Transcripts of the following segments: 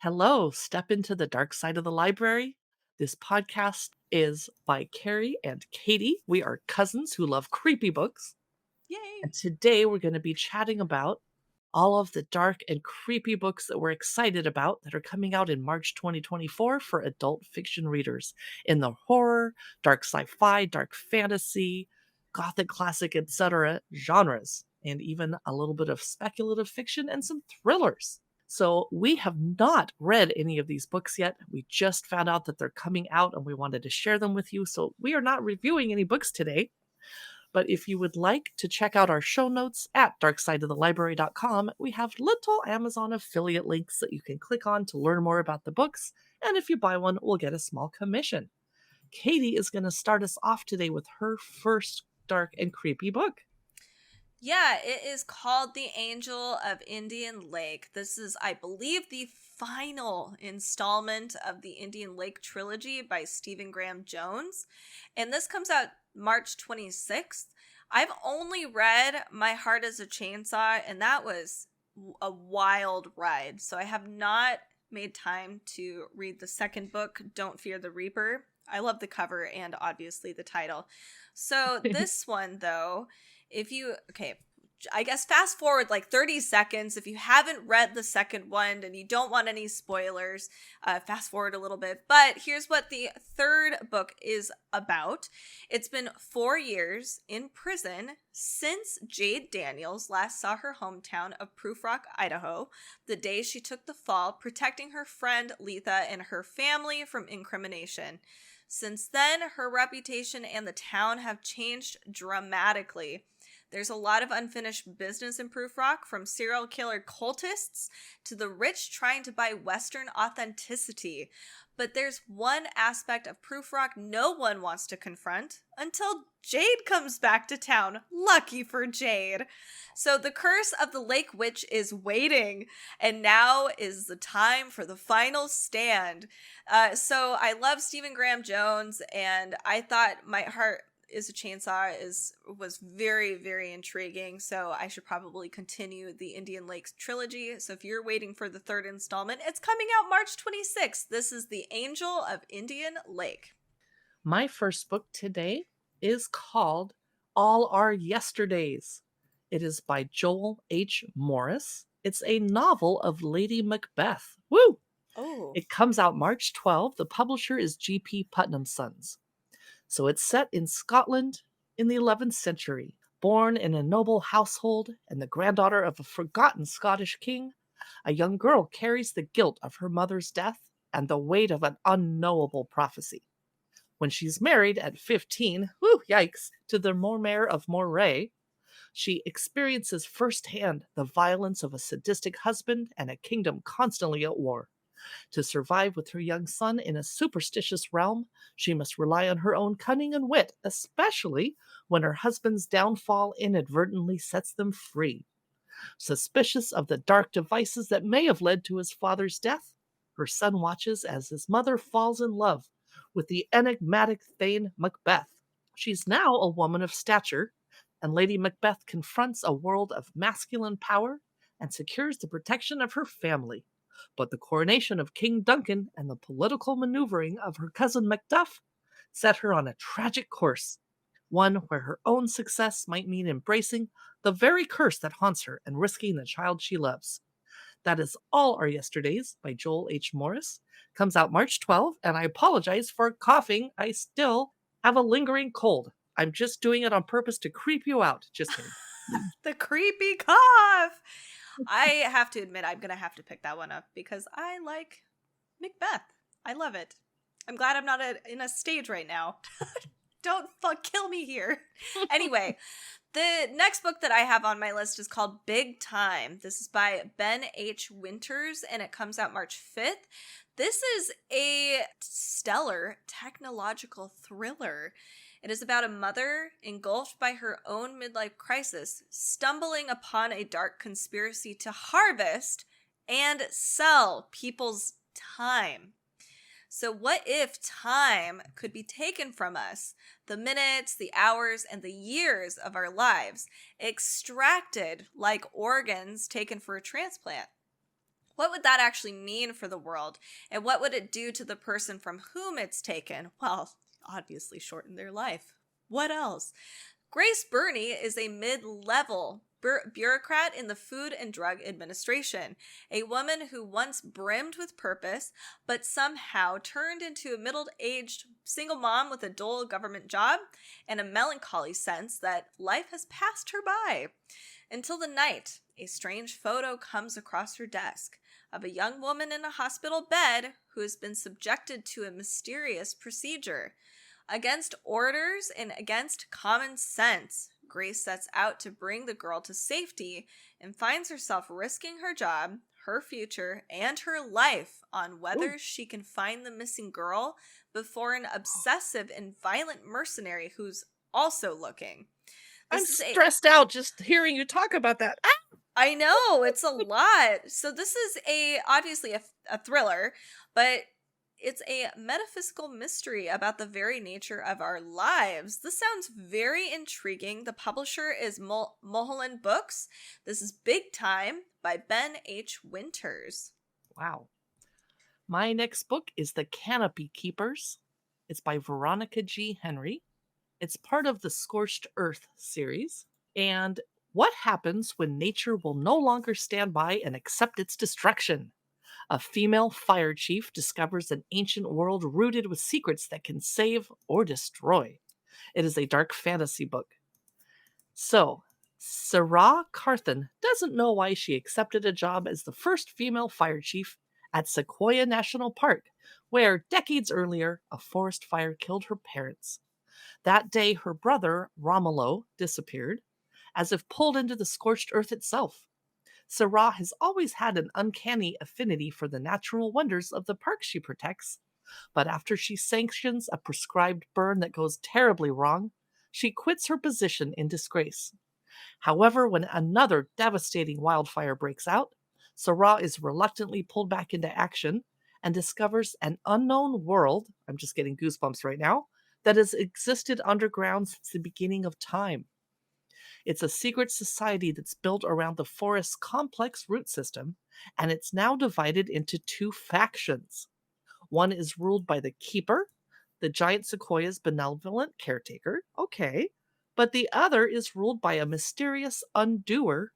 Hello, step into the dark side of the library. This podcast is by Carrie and Katie. We are cousins who love creepy books. Yay! And today we're going to be chatting about all of the dark and creepy books that we're excited about that are coming out in March 2024 for adult fiction readers in the horror, dark sci-fi, dark fantasy, gothic classic, etc. genres, and even a little bit of speculative fiction and some thrillers. So we have not read any of these books yet. We just found out that they're coming out and we wanted to share them with you. So we are not reviewing any books today. But if you would like to check out our show notes at darksideofthelibrary.com, we have little Amazon affiliate links that you can click on to learn more about the books. And if you buy one, we'll get a small commission. Katie is going to start us off today with her first dark and creepy book. Yeah, it is called The Angel of Indian Lake. This is, I believe, the final installment of the Indian Lake trilogy by Stephen Graham Jones. And this comes out March 26th. I've only read My Heart is a Chainsaw, and that was a wild ride. So I have not made time to read the second book, Don't Fear the Reaper. I love the cover and obviously the title. So this one, though, I guess fast forward like 30 seconds. If you haven't read the second one and you don't want any spoilers, fast forward a little bit. But here's what the third book is about. It's been 4 years in prison since Jade Daniels last saw her hometown of Proof Rock, Idaho, the day she took the fall, protecting her friend Letha and her family from incrimination. Since then, her reputation and the town have changed dramatically. There's a lot of unfinished business in Proof Rock, from serial killer cultists to the rich trying to buy Western authenticity. But there's one aspect of Proof Rock no one wants to confront until Jade comes back to town. Lucky for Jade. So the curse of the Lake Witch is waiting, and now is the time for the final stand. So I love Stephen Graham Jones, and I thought My Heart is a Chainsaw was very, very intriguing, so I should probably continue the Indian Lakes trilogy. So if you're waiting for the third installment, it's coming out March 26th. This is The Angel of Indian Lake. My first book today is called All Our Yesterdays. It is by Joel H. Morris. It's a novel of Lady Macbeth. Woo! Oh. It comes out March 12th. The publisher is G.P. Putnam Sons. So it's set in Scotland in the 11th century. Born in a noble household and the granddaughter of a forgotten Scottish king, a young girl carries the guilt of her mother's death and the weight of an unknowable prophecy. When she's married at 15, to the Mormaer of Moray, she experiences firsthand the violence of a sadistic husband and a kingdom constantly at war. To survive with her young son in a superstitious realm, she must rely on her own cunning and wit, especially when her husband's downfall inadvertently sets them free. Suspicious of the dark devices that may have led to his father's death, her son watches as his mother falls in love with the enigmatic Thane Macbeth. She's now a woman of stature, and Lady Macbeth confronts a world of masculine power and secures the protection of her family. But the coronation of King Duncan and the political maneuvering of her cousin Macduff set her on a tragic course, one where her own success might mean embracing the very curse that haunts her and risking the child she loves. That is All Our Yesterdays by Joel H. Morris. Comes out March 12th, and I apologize for coughing. I still have a lingering cold. I'm just doing it on purpose to creep you out. Just kidding. The creepy cough! I have to admit, I'm going to have to pick that one up because I like Macbeth. I love it. I'm glad I'm not in a stage right now. Don't kill me here. Anyway, the next book that I have on my list is called Big Time. This is by Ben H. Winters, and it comes out March 5th. This is a stellar technological thriller. It is about a mother engulfed by her own midlife crisis, stumbling upon a dark conspiracy to harvest and sell people's time. So what if time could be taken from us, the minutes, the hours, and the years of our lives, extracted like organs taken for a transplant? What would that actually mean for the world? And what would it do to the person from whom it's taken? Well, obviously shorten their life. What else? Grace Burney is a mid-level bureaucrat in the Food and Drug Administration, a woman who once brimmed with purpose, but somehow turned into a middle-aged single mom with a dull government job and a melancholy sense that life has passed her by. Until the night, a strange photo comes across her desk of a young woman in a hospital bed who has been subjected to a mysterious procedure. Against orders and against common sense, Grace sets out to bring the girl to safety and finds herself risking her job, her future, and her life on whether she can find the missing girl before an obsessive and violent mercenary who's also looking. I'm stressed out just hearing you talk about that. I know, it's a lot. So this is obviously a thriller, but it's a metaphysical mystery about the very nature of our lives. This sounds very intriguing. The publisher is Mulholland Books. This is Big Time by Ben H. Winters. Wow. My next book is The Canopy Keepers. It's by Veronica G. Henry. It's part of the Scorched Earth series. And what happens when nature will no longer stand by and accept its destruction? A female fire chief discovers an ancient world rooted with secrets that can save or destroy. It is a dark fantasy book. So, Sarah Carson doesn't know why she accepted a job as the first female fire chief at Sequoia National Park, where decades earlier a forest fire killed her parents. That day, her brother, Romulo, disappeared, as if pulled into the scorched earth itself. Sarah has always had an uncanny affinity for the natural wonders of the park she protects, but after she sanctions a prescribed burn that goes terribly wrong, she quits her position in disgrace. However, when another devastating wildfire breaks out, Sarah is reluctantly pulled back into action and discovers an unknown world, I'm just getting goosebumps right now, that has existed underground since the beginning of time. It's a secret society that's built around the forest's complex root system, and it's now divided into two factions. One is ruled by the Keeper, the giant sequoia's benevolent caretaker, okay, but the other is ruled by a mysterious undoer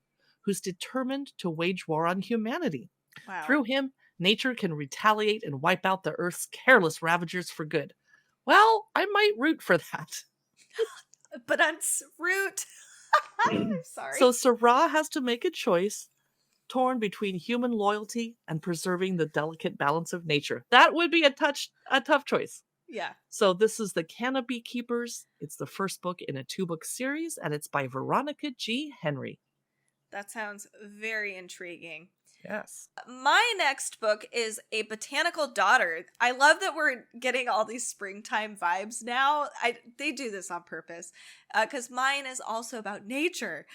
who's determined to wage war on humanity. Wow. Through him, nature can retaliate and wipe out the Earth's careless ravagers for good. Well, I might root for that. But I'm root. I'm sorry. So Sarah has to make a choice torn between human loyalty and preserving the delicate balance of nature. That would be a tough choice. Yeah. So this is The Canopy Keepers. It's the first book in a 2-book series, and it's by Veronica G. Henry. That sounds very intriguing. Yes. My next book is A Botanical Daughter. I love that we're getting all these springtime vibes now. They do this on purpose, because mine is also about nature.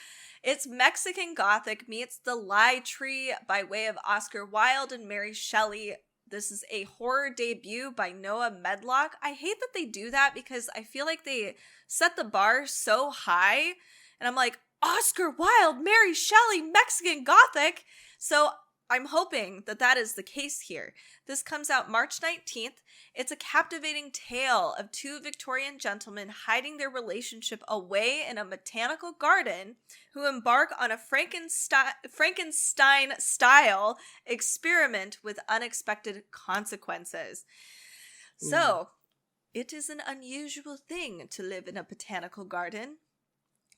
It's Mexican Gothic meets The Lie Tree by way of Oscar Wilde and Mary Shelley. This is a horror debut by Noah Medlock. I hate that they do that because I feel like they set the bar so high, and I'm like, Oscar Wilde, Mary Shelley, Mexican Gothic. So I'm hoping that that is the case here. This comes out March 19th. It's a captivating tale of two Victorian gentlemen hiding their relationship away in a botanical garden who embark on a Frankenstein-style experiment with unexpected consequences. So, it is an unusual thing to live in a botanical garden.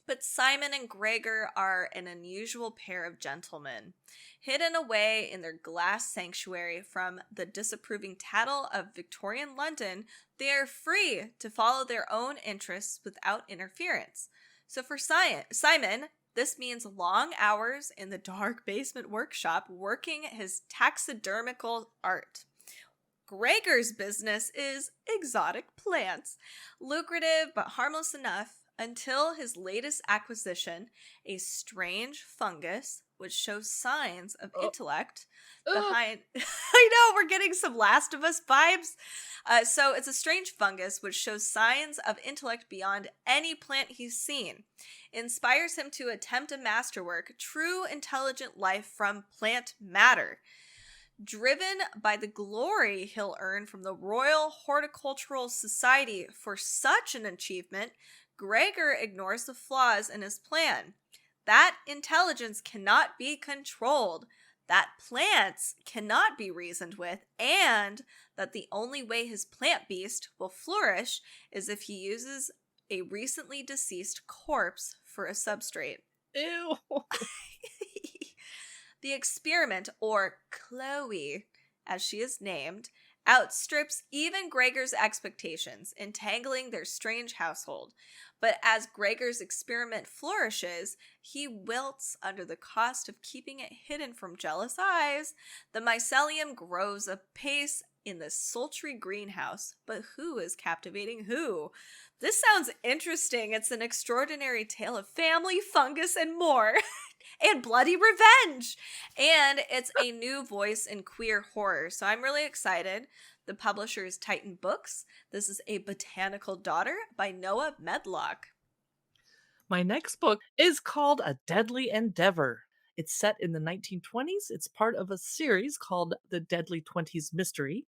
But Simon and Gregor are an unusual pair of gentlemen. Hidden away in their glass sanctuary from the disapproving tattle of Victorian London, they are free to follow their own interests without interference. So for Simon, this means long hours in the dark basement workshop working his taxidermical art. Gregor's business is exotic plants, lucrative but harmless enough, until his latest acquisition, a strange fungus which shows signs of intellect behind... I know, we're getting some Last of Us vibes. So it's a strange fungus which shows signs of intellect beyond any plant he's seen. Inspires him to attempt a masterwork, true intelligent life from plant matter. Driven by the glory he'll earn from the Royal Horticultural Society for such an achievement, Gregor ignores the flaws in his plan. That intelligence cannot be controlled, that plants cannot be reasoned with, and that the only way his plant beast will flourish is if he uses a recently deceased corpse for a substrate. Ew. The experiment, or Chloe, as she is named, outstrips even Gregor's expectations, entangling their strange household. But as Gregor's experiment flourishes, he wilts under the cost of keeping it hidden from jealous eyes. The mycelium grows apace in the sultry greenhouse, but who is captivating who? This sounds interesting. It's an extraordinary tale of family, fungus, and more. And bloody revenge. And it's a new voice in queer horror. So I'm really excited. The publisher is Titan Books. This is A Botanical Daughter by Noah Medlock. My next book is called A Deadly Endeavor. It's set in the 1920s. It's part of a series called The Deadly 20s Mystery.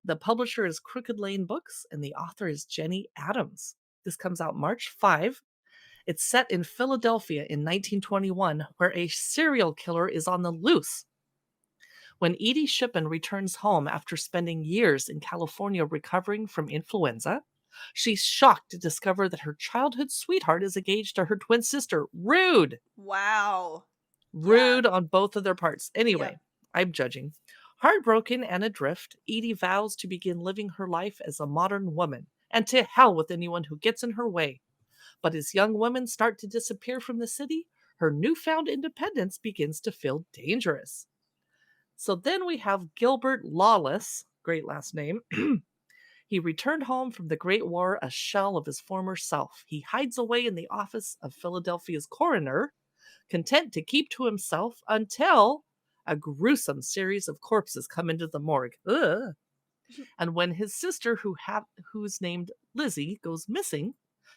The publisher is Crooked Lane Books, and the author is Jenny Adams. This comes out March 5. It's set in Philadelphia in 1921, where a serial killer is on the loose. When Edie Shippen returns home after spending years in California recovering from influenza, she's shocked to discover that her childhood sweetheart is engaged to her twin sister. Rude! Wow. Rude on both of their parts. Anyway, Yep. I'm judging. Heartbroken and adrift, Edie vows to begin living her life as a modern woman, and to hell with anyone who gets in her way. But as young women start to disappear from the city, her newfound independence begins to feel dangerous. So then we have Gilbert Lawless, great last name. He returned home from the Great War a shell of his former self. He hides away in the office of Philadelphia's coroner, content to keep to himself until a gruesome series of corpses come into the morgue. Ugh. And when his sister, who's named Lizzie, goes missing,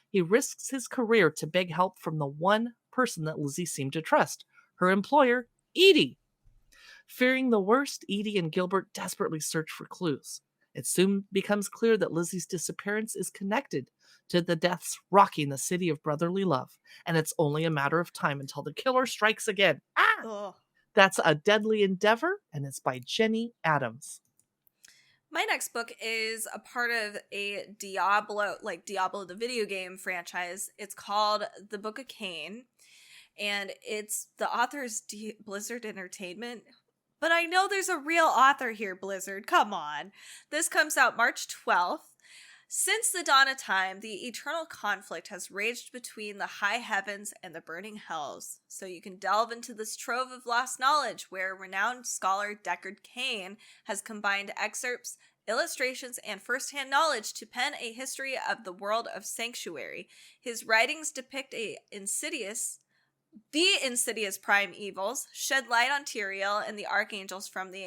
he risks his career to beg help from the one person that Lizzie seemed to trust, her employer, Edie. Fearing the worst, Edie and Gilbert desperately search for clues. It soon becomes clear that Lizzie's disappearance is connected to the deaths rocking the city of brotherly love, and it's only a matter of time until the killer strikes again. Ugh. That's A Deadly Endeavor, and it's by Jenny Adams. My next book is a part of a Diablo, like Diablo the video game franchise. It's called The Book of Cain, and it's the author's Blizzard Entertainment. But I know there's a real author here, Blizzard. Come on. This comes out March 12th. Since the dawn of time, the eternal conflict has raged between the high heavens and the burning hells. So you can delve into this trove of lost knowledge where renowned scholar Deckard Cain has combined excerpts, illustrations, and first-hand knowledge to pen a history of the world of Sanctuary. His writings depict the insidious prime evils, shed light on Tyrael and the archangels from the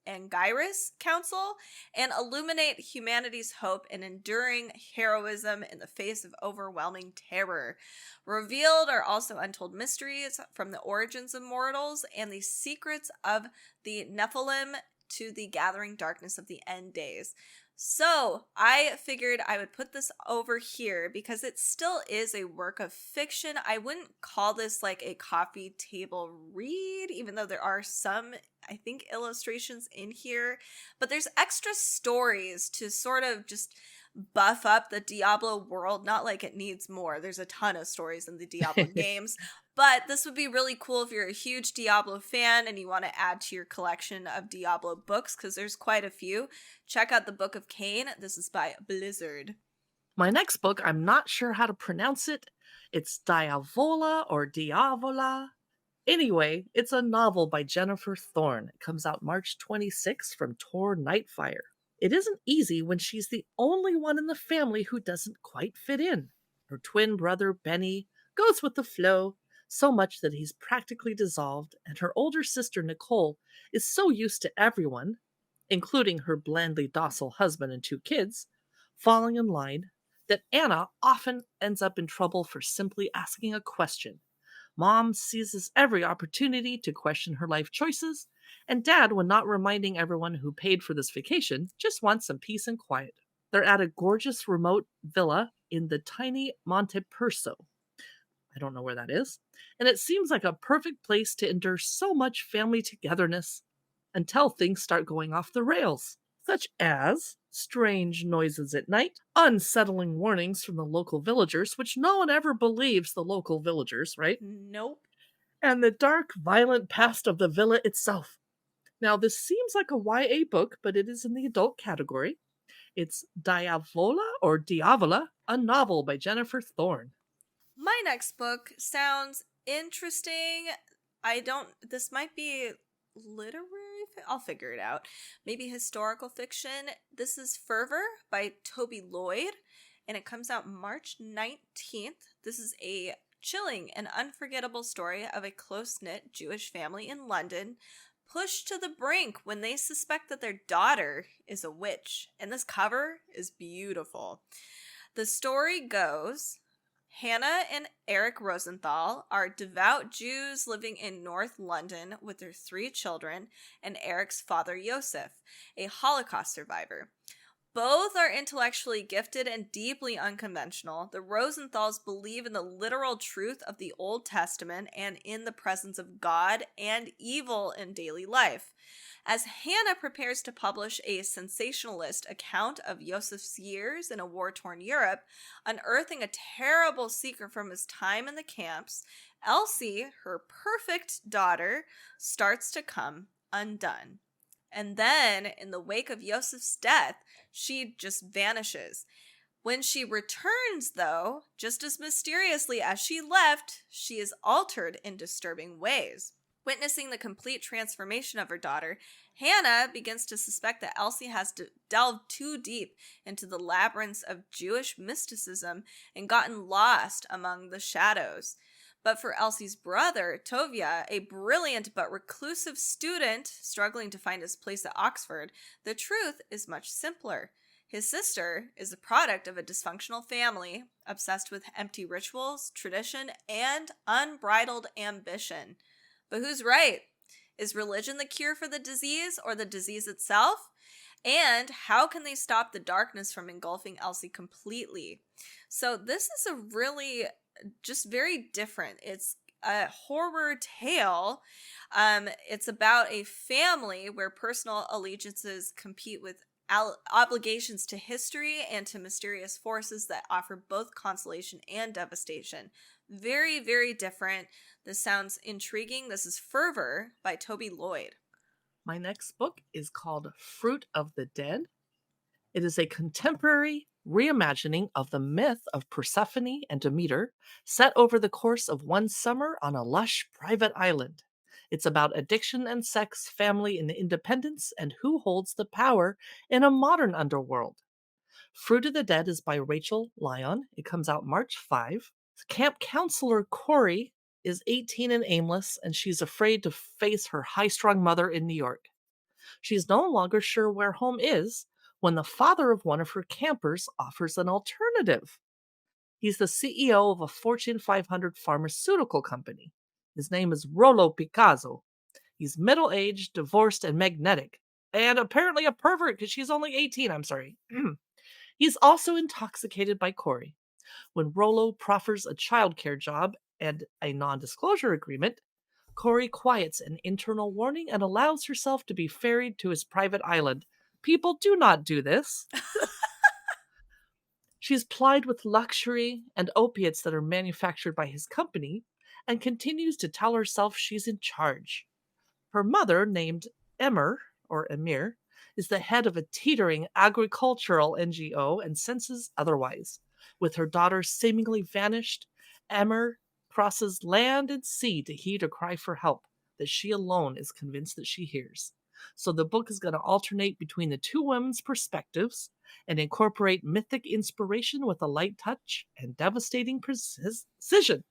Anguirus Council, and illuminate humanity's hope and enduring heroism in the face of overwhelming terror. Revealed are also untold mysteries from the origins of mortals and the secrets of the Nephilim to the gathering darkness of the end days. So I figured I would put this over here because it still is a work of fiction. I wouldn't call this like a coffee table read, even though there are some, I think, illustrations in here. But there's extra stories to sort of just buff up the Diablo world. Not like it needs more. There's a ton of stories in the Diablo games. But this would be really cool if you're a huge Diablo fan and you want to add to your collection of Diablo books, because there's quite a few. Check out The Book of Cain. This is by Blizzard. My next book, I'm not sure how to pronounce it. It's Diavola or Diavola. Anyway, it's a novel by Jennifer Thorne. It comes out March 26th from Tor Nightfire. It isn't easy when she's the only one in the family who doesn't quite fit in. Her twin brother, Benny, goes with the flow, so much that he's practically dissolved, and her older sister, Nicole, is so used to everyone, including her blandly docile husband and 2 kids, falling in line, that Anna often ends up in trouble for simply asking a question. Mom seizes every opportunity to question her life choices, And Dad, when not reminding everyone who paid for this vacation, just wants some peace and quiet. They're at a gorgeous remote villa in the tiny Monte Perso. I don't know where that is. And it seems like a perfect place to endure so much family togetherness until things start going off the rails, such as strange noises at night, unsettling warnings from the local villagers, which no one ever believes the local villagers, right? Nope. And the dark, violent past of the villa itself. Now, this seems like a YA book, but it is in the adult category. It's Diavola or Diavola, a novel by Jennifer Thorne. My next book sounds interesting. This might be literary. I'll figure it out. Maybe historical fiction. This is Fervor by Toby Lloyd, and it comes out March 19th. This is a chilling and unforgettable story of a close-knit Jewish family in London pushed to the brink when they suspect that their daughter is a witch. And this cover is beautiful. The story goes, Hannah and Eric Rosenthal are devout Jews living in North London with their 3 children and Eric's father Yosef, a Holocaust survivor. Both are intellectually gifted and deeply unconventional. The Rosenthals believe in the literal truth of the Old Testament and in the presence of God and evil in daily life. As Hannah prepares to publish a sensationalist account of Yosef's years in a war-torn Europe, unearthing a terrible secret from his time in the camps, Elsie, her perfect daughter, starts to come undone. And then, in the wake of Yosef's death, she just vanishes. When she returns, though, just as mysteriously as she left, she is altered in disturbing ways. Witnessing the complete transformation of her daughter, Hannah begins to suspect that Elsie has delved too deep into the labyrinths of Jewish mysticism and gotten lost among the shadows. But for Elsie's brother, Tovia, a brilliant but reclusive student struggling to find his place at Oxford, the truth is much simpler. His sister is the product of a dysfunctional family, obsessed with empty rituals, tradition, and unbridled ambition. But who's right? Is religion the cure for the disease or the disease itself? And how can they stop the darkness from engulfing Elsie completely? So this is a really just very different. It's a horror tale. It's about a family where personal allegiances compete with obligations to history and to mysterious forces that offer both consolation and devastation. Very, very different. This sounds intriguing. This is Fervor by Toby Lloyd. My next book is called Fruit of the Dead. It is a contemporary reimagining of the myth of Persephone and Demeter, set over the course of one summer on a lush private island. It's about addiction and sex, family and independence, and who holds the power in a modern underworld. Fruit of the Dead is by Rachel Lyon. It comes out March 5. Camp counselor Corey is 18 and aimless, and she's afraid to face her high-strung mother in New York. She's no longer sure where home is when the father of one of her campers offers an alternative. He's the CEO of a Fortune 500 pharmaceutical company. His name is Rollo Picasso. He's middle aged, divorced, and magnetic. And apparently a pervert because she's only 18. I'm sorry. He's also intoxicated by Corey. When Rollo proffers a childcare job and a non disclosure agreement, Corey quiets an internal warning and allows herself to be ferried to his private island. People do not do this. She's plied with luxury and opiates that are manufactured by his company and continues to tell herself she's in charge. Her mother, named Emir, is the head of a teetering agricultural NGO and senses otherwise. With her daughter seemingly vanished, Emir crosses land and sea to heed a cry for help that she alone is convinced that she hears. So the book is going to alternate between the two women's perspectives and incorporate mythic inspiration with a light touch and devastating precision.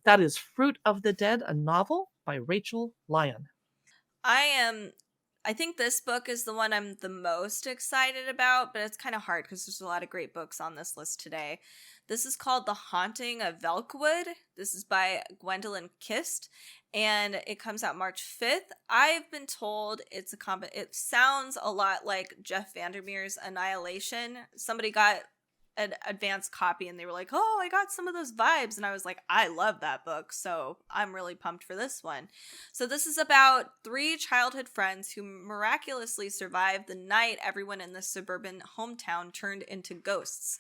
That is Fruit of the Dead, a novel by Rachel Lyon. I think this book is the one I'm the most excited about, but it's kind of hard because there's a lot of great books on this list today. This is called The Haunting of Velkwood. This is by Gwendolyn Kiste, and it comes out March 5th. I've been told it's it sounds a lot like Jeff Vandermeer's Annihilation. Somebody got an advanced copy and they were like, oh, I got some of those vibes. And I was like, I love that book, so I'm really pumped for this one. So this is about 3 childhood friends who miraculously survived the night everyone in the suburban hometown turned into ghosts.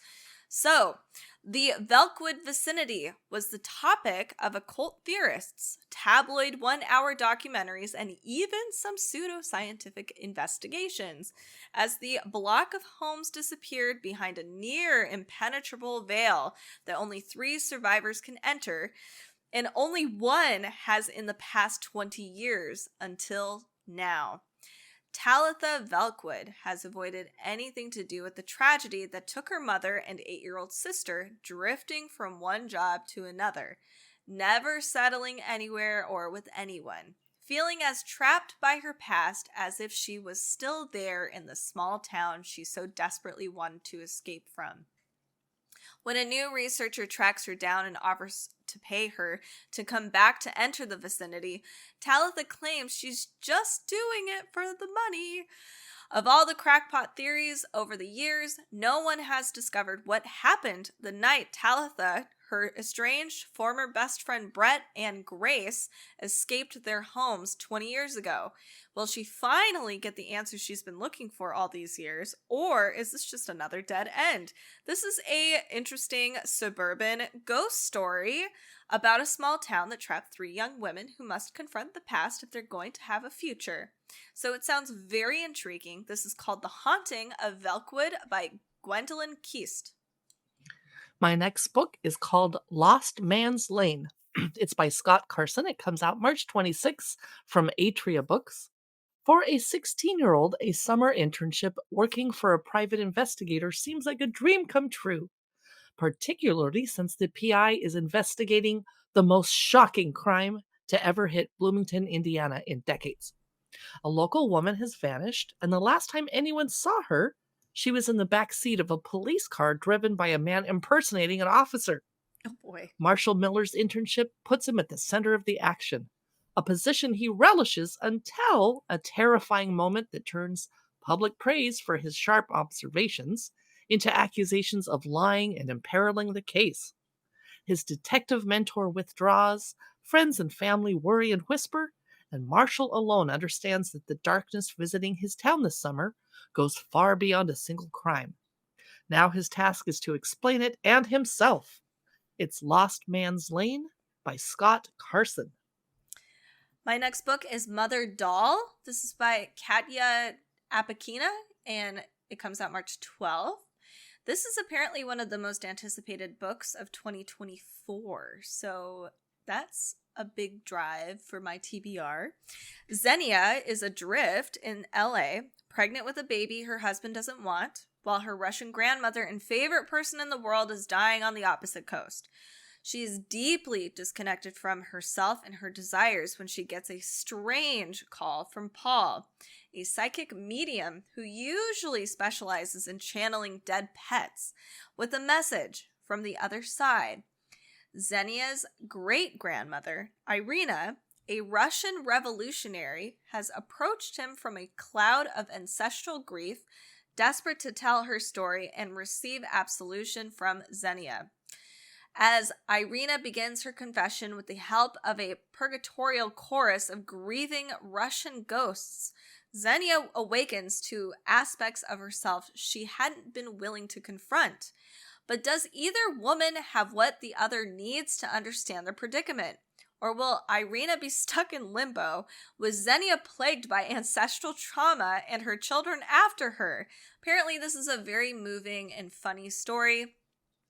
So, the Velkwood vicinity was the topic of occult theorists, tabloid 1-hour documentaries, and even some pseudoscientific investigations, as the block of homes disappeared behind a near impenetrable veil that only 3 survivors can enter, and only one has in the past 20 years until now. Talitha Velkwood has avoided anything to do with the tragedy that took her mother and 8-year-old sister drifting from one job to another, never settling anywhere or with anyone, feeling as trapped by her past as if she was still there in the small town she so desperately wanted to escape from. When a new researcher tracks her down and offers to pay her to come back to enter the vicinity, Talitha claims she's just doing it for the money. Of all the crackpot theories over the years, no one has discovered what happened the night Talitha, her estranged former best friend Brett, and Grace escaped their homes 20 years ago. Will she finally get the answer she's been looking for all these years, or is this just another dead end? This is a interesting suburban ghost story about a small town that trapped 3 young women who must confront the past if they're going to have a future. So it sounds very intriguing. This is called The Haunting of Velkwood by Gwendolyn Kiste. My next book is called Lost Man's Lane. It's by Scott Carson. It comes out March 26th from Atria Books. For a 16-year-old, a summer internship working for a private investigator seems like a dream come true, particularly since the PI is investigating the most shocking crime to ever hit Bloomington, Indiana in decades. A local woman has vanished, and the last time anyone saw her, she was in the back seat of a police car driven by a man impersonating an officer. Oh boy. Marshall Miller's internship puts him at the center of the action, a position he relishes until a terrifying moment that turns public praise for his sharp observations into accusations of lying and imperiling the case. His detective mentor withdraws, friends and family worry and whisper, and Marshall alone understands that the darkness visiting his town this summer goes far beyond a single crime. Now his task is to explain it and himself. It's Lost Man's Lane by Scott Carson. My next book is Mother Doll. This is by Katya Apekina, and it comes out March 12th. This is apparently one of the most anticipated books of 2024, so that's a big drive for my TBR. Xenia is adrift in LA, pregnant with a baby her husband doesn't want, while her Russian grandmother and favorite person in the world is dying on the opposite coast. She is deeply disconnected from herself and her desires when she gets a strange call from Paul, a psychic medium who usually specializes in channeling dead pets, with a message from the other side. Xenia's great-grandmother, Irina, a Russian revolutionary, has approached him from a cloud of ancestral grief, desperate to tell her story and receive absolution from Xenia. As Irina begins her confession with the help of a purgatorial chorus of grieving Russian ghosts, Xenia awakens to aspects of herself she hadn't been willing to confront. But does either woman have what the other needs to understand their predicament? Or will Irina be stuck in limbo, with Xenia plagued by ancestral trauma and her children after her? Apparently this is a very moving and funny story.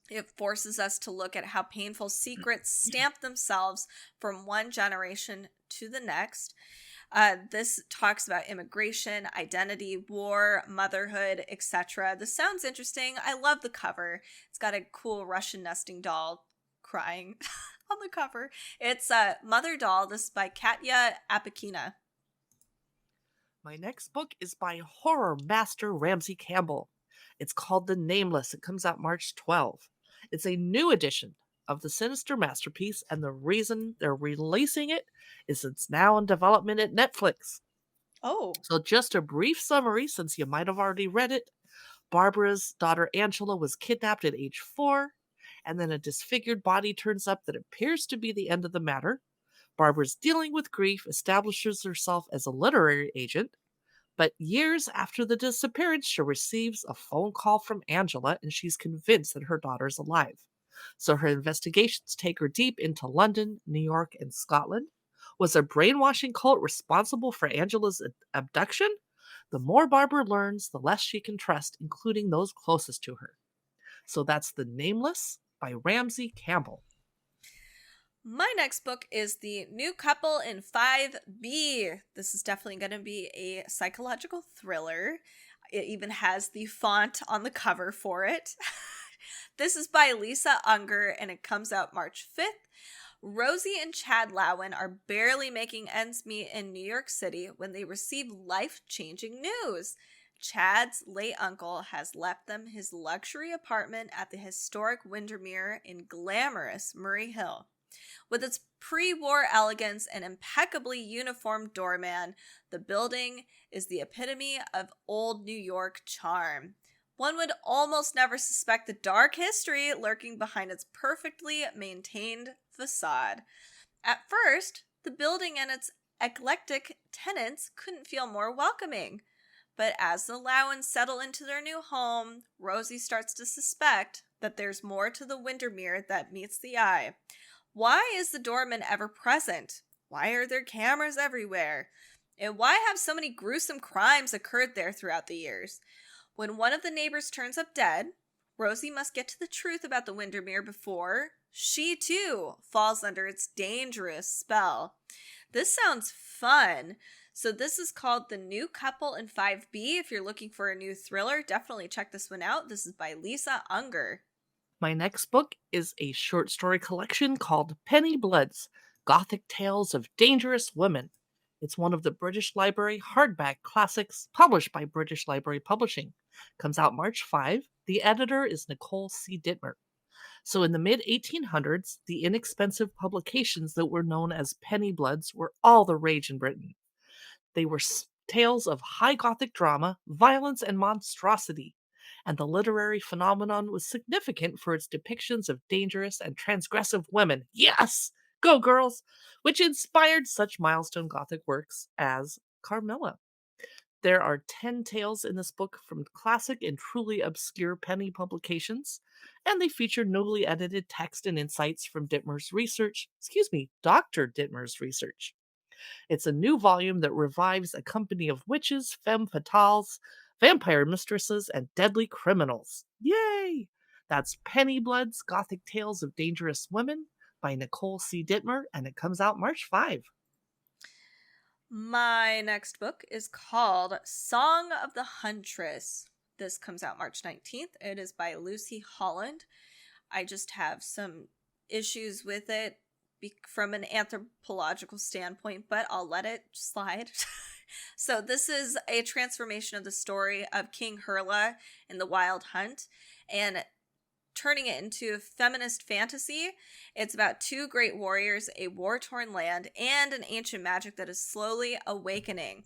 It forces us to look at how painful secrets stamp themselves from one generation to the next. This talks about immigration, identity, war, motherhood, etc. This sounds interesting. I love the cover. It's got a cool Russian nesting doll crying on the cover. It's Mother Doll. This is by Katya Apekina. My next book is by horror master Ramsey Campbell. It's called The Nameless. It comes out March 12th. It's a new edition of the sinister masterpiece, and the reason they're releasing it is it's now in development at Netflix. Oh. So, just a brief summary since you might have already read it. Barbara's daughter Angela was kidnapped at age 4, and then a disfigured body turns up that appears to be the end of the matter. Barbara's dealing with grief, establishes herself as a literary agent, but years after the disappearance, she receives a phone call from Angela and she's convinced that her daughter's alive. So her investigations take her deep into London, New York, and Scotland. Was a brainwashing cult responsible for Angela's abduction? The more Barbara learns, the less she can trust, including those closest to her. So that's The Nameless by Ramsey Campbell. My next book is The New Couple in 5B. This is definitely going to be a psychological thriller. It even has the font on the cover for it. This is by Lisa Unger, and it comes out March 5th. Rosie and Chad Lowen are barely making ends meet in New York City when they receive life-changing news. Chad's late uncle has left them his luxury apartment at the historic Windermere in glamorous Murray Hill. With its pre-war elegance and impeccably uniformed doorman, the building is the epitome of old New York charm. One would almost never suspect the dark history lurking behind its perfectly maintained facade. At first, the building and its eclectic tenants couldn't feel more welcoming. But as the Lowens settle into their new home, Rosie starts to suspect that there's more to the Windermere that meets the eye. Why is the doorman ever present? Why are there cameras everywhere? And why have so many gruesome crimes occurred there throughout the years? When one of the neighbors turns up dead, Rosie must get to the truth about the Windermere before she too falls under its dangerous spell. This sounds fun. So this is called The New Couple in 5B. If you're looking for a new thriller, definitely check this one out. This is by Lisa Unger. My next book is a short story collection called Penny Bloods, Gothic Tales of Dangerous Women. It's one of the British Library hardback classics published by British Library Publishing. Comes out March 5. The editor is Nicole C. Dittmer. So in the mid-1800s, the inexpensive publications that were known as penny bloods were all the rage in Britain. They were tales of high Gothic drama, violence, and monstrosity, and the literary phenomenon was significant for its depictions of dangerous and transgressive women. Yes! Go, girls! Which inspired such milestone Gothic works as Carmilla. There are 10 tales in this book from classic and truly obscure penny publications, and they feature newly edited text and insights from Dr. Dittmer's research. It's a new volume that revives a company of witches, femme fatales, vampire mistresses, and deadly criminals. Yay! That's Penny Bloods, Gothic Tales of Dangerous Women by Nicole C. Dittmer, and it comes out March 5. My next book is called Song of the Huntress. This comes out March 19th. It is by Lucy Holland. I just have some issues with it from an anthropological standpoint, but I'll let it slide. So this is a transformation of the story of King Hurla in the Wild Hunt and turning it into a feminist fantasy. It's about two great warriors, a war-torn land, and an ancient magic that is slowly awakening.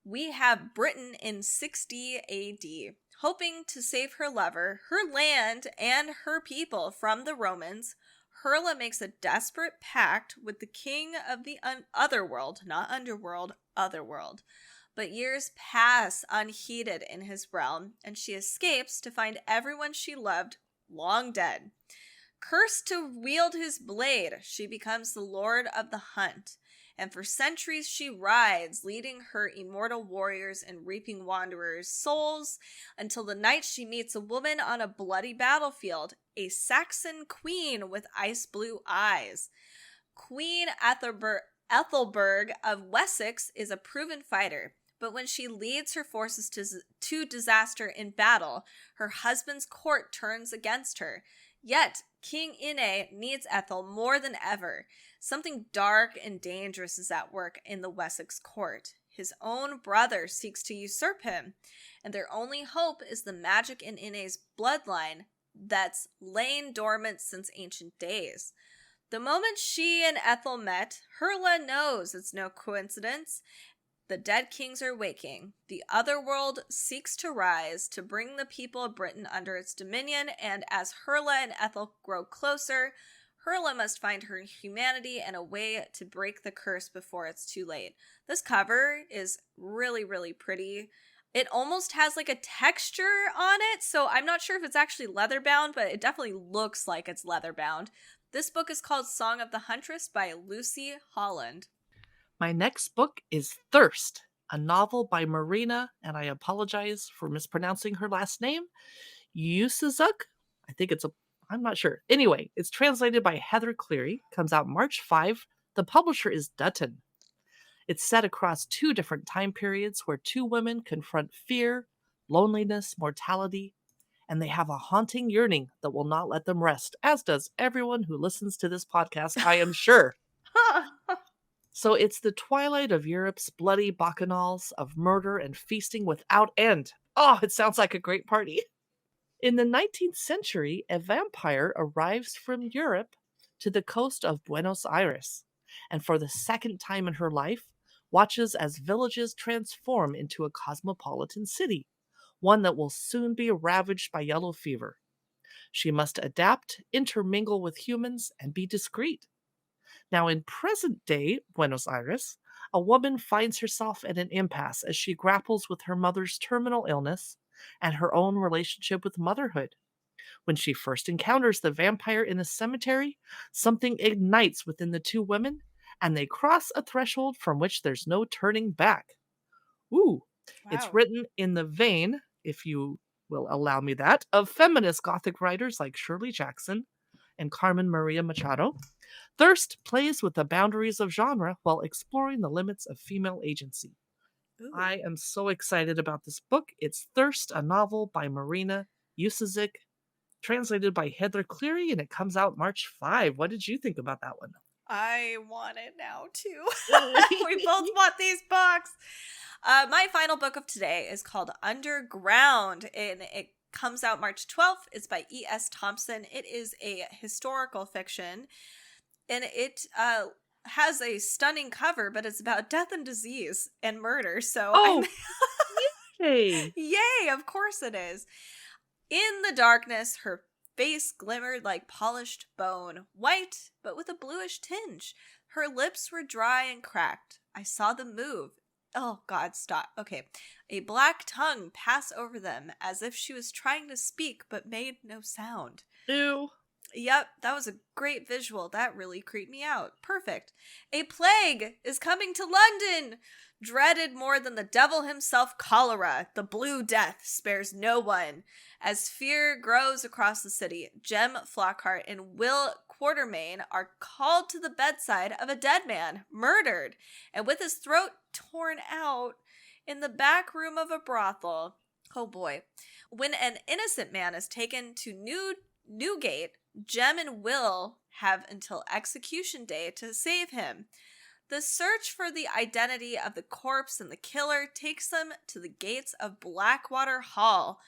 We have Britain in 60 AD, hoping to save her lover, her land, and her people from the Romans. Hurla makes a desperate pact with the king of the otherworld, not underworld, otherworld. But years pass unheeded in his realm, and she escapes to find everyone she loved long dead. Cursed to wield his blade, she becomes the lord of the hunt, and for centuries she rides, leading her immortal warriors and reaping wanderers' souls, until the night she meets a woman on a bloody battlefield, a Saxon queen with ice blue eyes. Queen Ethelberg of Wessex is a proven fighter, but when she leads her forces to disaster in battle, her husband's court turns against her. Yet, King Ine needs Ethel more than ever. Something dark and dangerous is at work in the Wessex court. His own brother seeks to usurp him, and their only hope is the magic in Ine's bloodline, that's lain dormant since ancient days. The moment she and Ethel met, Herla knows it's no coincidence. The dead kings are waking. The other world seeks to rise to bring the people of Britain under its dominion, and as Herla and Ethel grow closer, Herla must find her humanity and a way to break the curse before it's too late. This cover is really, really pretty. It almost has like a texture on it, so I'm not sure if it's actually leather bound, but it definitely looks like it's leather bound. This book is called Song of the Huntress by Lucy Holland. My next book is Thirst, a novel by Marina, and I apologize for mispronouncing her last name, Yusuzuk. I think I'm not sure. Anyway, it's translated by Heather Cleary, comes out March 5. The publisher is Dutton. It's set across 2 different time periods where 2 women confront fear, loneliness, mortality, and they have a haunting yearning that will not let them rest, as does everyone who listens to this podcast, I am sure. So it's the twilight of Europe's bloody bacchanals of murder and feasting without end. Oh, it sounds like a great party. In the 19th century, a vampire arrives from Europe to the coast of Buenos Aires, and for the second time in her life, watches as villages transform into a cosmopolitan city, one that will soon be ravaged by yellow fever. She must adapt, intermingle with humans, and be discreet. Now, in present day Buenos Aires, a woman finds herself at an impasse as she grapples with her mother's terminal illness and her own relationship with motherhood. When she first encounters the vampire in a cemetery, something ignites within the 2 women, and they cross a threshold from which there's no turning back. Ooh, it's Wow. written in the vein, if you will allow me that, of feminist Gothic writers like Shirley Jackson and Carmen Maria Machado. Thirst plays with the boundaries of genre while exploring the limits of female agency. Ooh. I am so excited about this book. It's Thirst, a novel by Marina Yusuzik, translated by Heather Cleary, and it comes out March 5. What did you think about that one? I want it now too. We both want these books. My final book of today is called Underground, and it comes out March 12th. It's by E.S. Thompson. It is a historical fiction, and it has a stunning cover, but it's about death and disease and murder. So Oh, yay! Yay, of course it is. In the darkness, her face glimmered like polished bone, white but with a bluish tinge. Her lips were dry and cracked. I saw them move. Oh, God, stop. Okay. A black tongue pass over them as if she was trying to speak but made no sound. Ew. Yep, that was a great visual. That really creeped me out. Perfect. A plague is coming to London! Dreaded more than the devil himself, cholera. The Blue Death spares no one. As fear grows across the city, Jem Flockhart and Will Quartermain are called to the bedside of a dead man, murdered, and with his throat torn out in the back room of a brothel. Oh boy. When an innocent man is taken to Newgate, Jem and Will have until execution day to save him. The search for the identity of the corpse and the killer takes them to the gates of Blackwater Hall,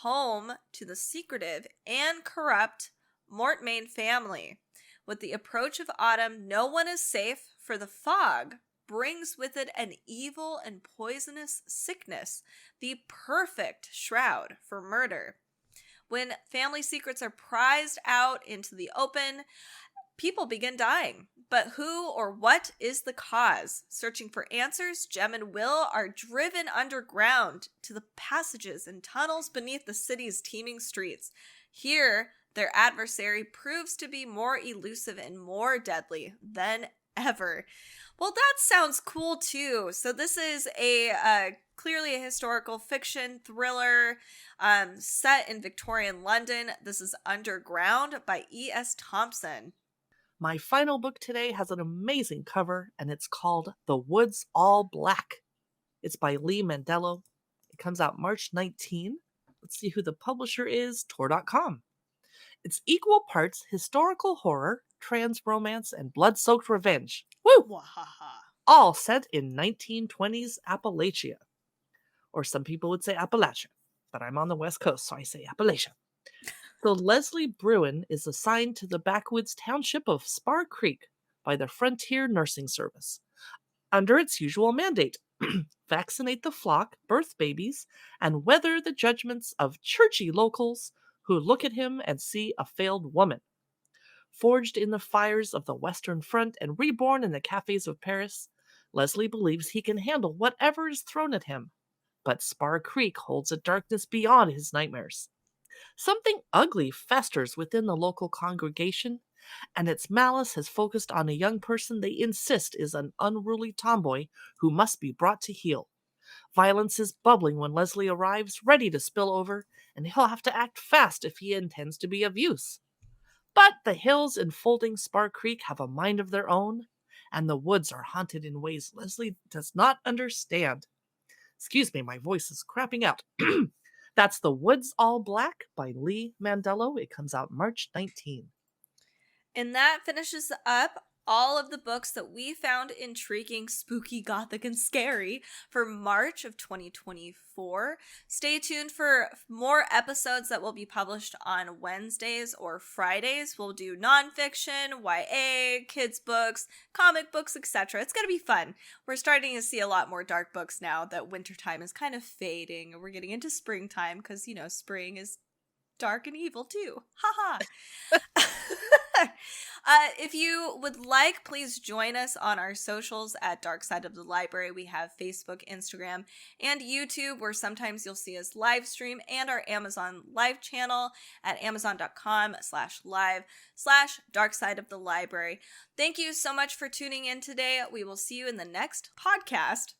home to the secretive and corrupt Mortmain family. With the approach of autumn, no one is safe, for the fog brings with it an evil and poisonous sickness, the perfect shroud for murder. When family secrets are prized out into the open, people begin dying. But who or what is the cause? Searching for answers, Jem and Will are driven underground to the passages and tunnels beneath the city's teeming streets. Here, their adversary proves to be more elusive and more deadly than ever. Well, that sounds cool too. So this is a clearly a historical fiction thriller set in Victorian London. This is Underground by E.S. Thompson. My final book today has an amazing cover, and it's called The Woods All Black. It's by Lee Mandello. It comes out March 19. Let's see who the publisher is, Tor.com. It's equal parts historical horror, trans romance, and blood-soaked revenge. Woo! Wahaha. All set in 1920s Appalachia. Or some people would say Appalachia, but I'm on the West Coast, so I say Appalachia. So Leslie Bruin is assigned to the backwoods township of Spar Creek by the Frontier Nursing Service under its usual mandate: vaccinate the flock, birth babies, and weather the judgments of churchy locals who look at him and see a failed woman. Forged in the fires of the Western Front and reborn in the cafes of Paris, Leslie believes he can handle whatever is thrown at him. But Spar Creek holds a darkness beyond his nightmares. Something ugly festers within the local congregation, and its malice has focused on a young person they insist is an unruly tomboy who must be brought to heel. Violence is bubbling when Leslie arrives, ready to spill over, and he'll have to act fast if he intends to be of use. But the hills enfolding Spar Creek have a mind of their own, and the woods are haunted in ways Leslie does not understand. Excuse me, my voice is crapping out. That's The Woods All Black by Lee Mandello. It comes out March 19. And that finishes up all of the books that we found intriguing, spooky, gothic, and scary for March of 2024. Stay tuned for more episodes that will be published on Wednesdays or Fridays. We'll do nonfiction, YA, kids books, comic books, etc. It's going to be fun. We're starting to see a lot more dark books now that wintertime is kind of fading, and we're getting into springtime because, spring is dark and evil too. Haha. If you would like, please join us on our socials at Dark Side of the Library. We have Facebook, Instagram, and YouTube, where sometimes you'll see us live stream, and our Amazon live channel at amazon.com/live/Dark Side of the Library. Thank you so much for tuning in today. We will see you in the next podcast.